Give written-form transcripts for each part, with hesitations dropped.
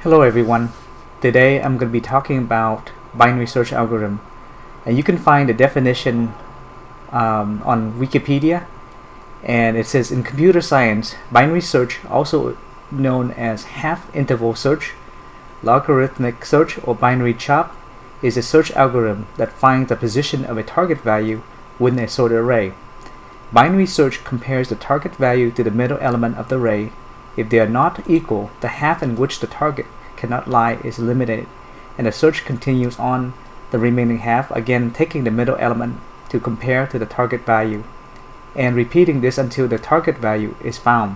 Hello everyone. Today I'm going to be talking about binary search algorithm, and you can find the definition on Wikipedia, and it says in computer science, binary search, also known as half-interval search, logarithmic search, or binary chop, is a search algorithm that finds the position of a target value within a sorted array. Binary search compares the target value to the middle element of the array. If they are not equal, the half in which the target cannot lie is eliminated, and the search continues on the remaining half, again taking the middle element to compare to the target value, and repeating this until the target value is found.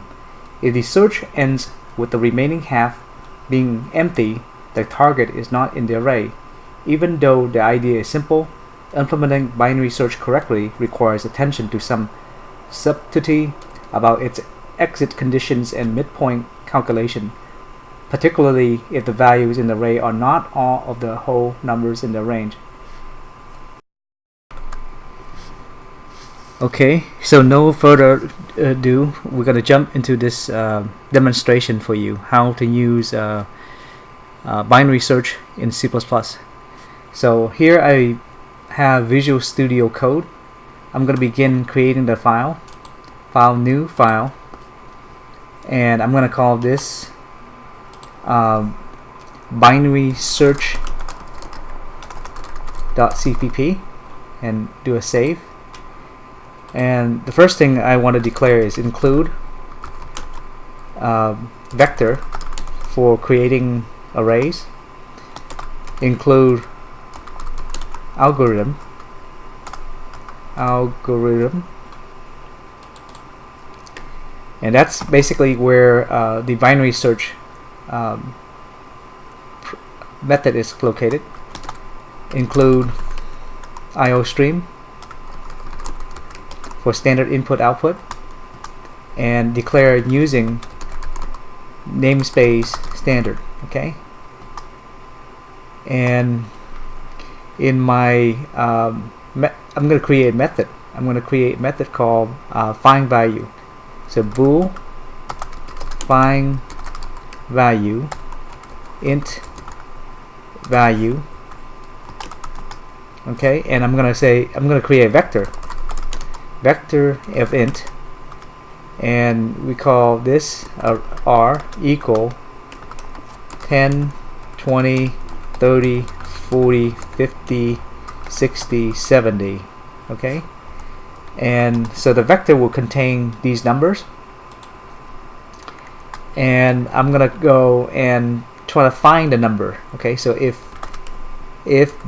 If the search ends with the remaining half being empty, the target is not in the array. Even though the idea is simple, implementing binary search correctly requires attention to some subtlety about its exit conditions and midpoint calculation, particularly if the values in the array are not all of the whole numbers in the range. Okay, so no further ado, we're going to jump into this demonstration for you, how to use binary search in C++. So here I have Visual Studio Code. I'm going to begin creating the file, new file, and I'm going to call this binary search.cpp and do a save. And the first thing I want to declare is include vector for creating arrays, include algorithm, and that's basically where the binary search method is located. Include IOStream for standard input output, and declare using namespace standard. Okay, and in my I'm going to create a method. I'm going to create a method called find value. So bool find value int value. Okay, and I'm going to create a vector of int, and we call this r equal 10, 20, 30, 40, 50, 60, 70. Okay, and so the vector will contain these numbers, and I'm gonna go and try to find the number. Okay, so if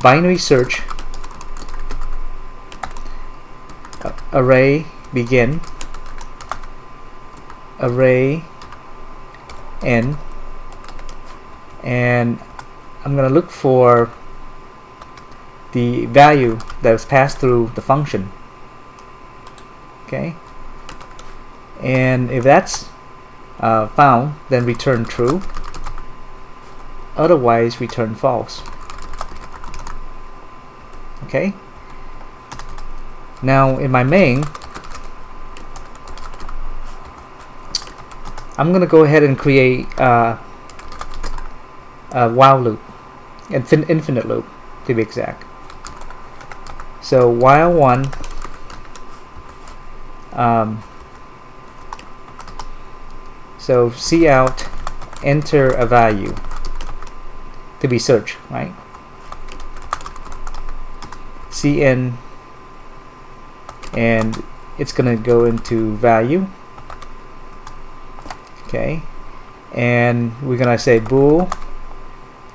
binary search array begin array n, and I'm gonna look for the value that was passed through the function. Okay, and if that's found, then return true, otherwise return false. Okay, now in my main, I'm gonna go ahead and create a while loop, infinite loop to be exact. So while one so cout enter a value to be searched, right? cn, and it's gonna go into value. Okay, and we're gonna say bool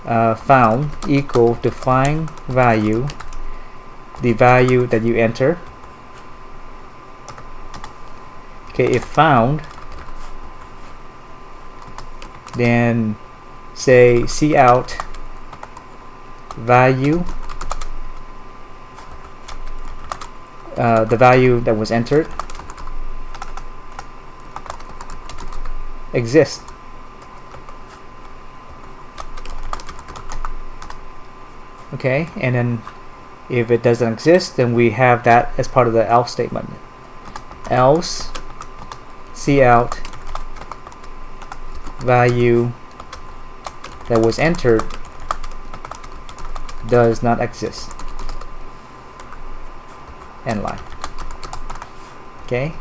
found equal to find value, the value that you enter. Okay, if found, then say cout value, the value that was entered exists. Okay, and then if it doesn't exist, then we have that as part of the else statement. Else cout value that was entered does not exist. End line. Okay,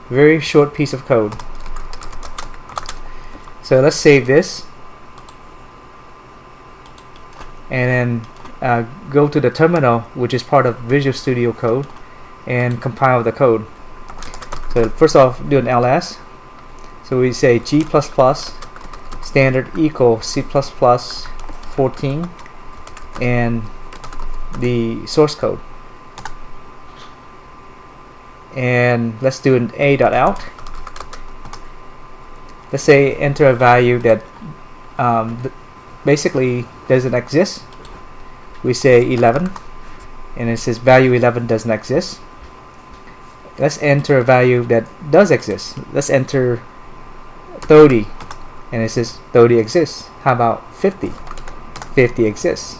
very short piece of code. So let's save this and then go to the terminal, which is part of Visual Studio Code, and compile the code. So first off, do an ls. So we say G++ standard equal C++ 14 and the source code. And let's do an a.out. Let's say enter a value that basically doesn't exist. We say 11 and it says value 11 doesn't exist. Let's enter a value that does exist. Let's enter 30 and it says 30 exists. How about 50? 50 exists.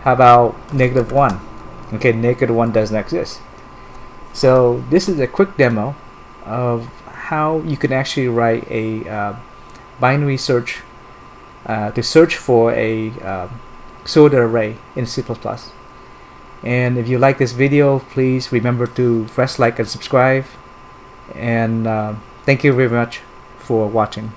How about -1? Okay, -1 doesn't exist. So this is a quick demo of how you can actually write a binary search to search for a sorted array in C++. And if you like this video, please remember to press like and subscribe, and thank you very much for watching.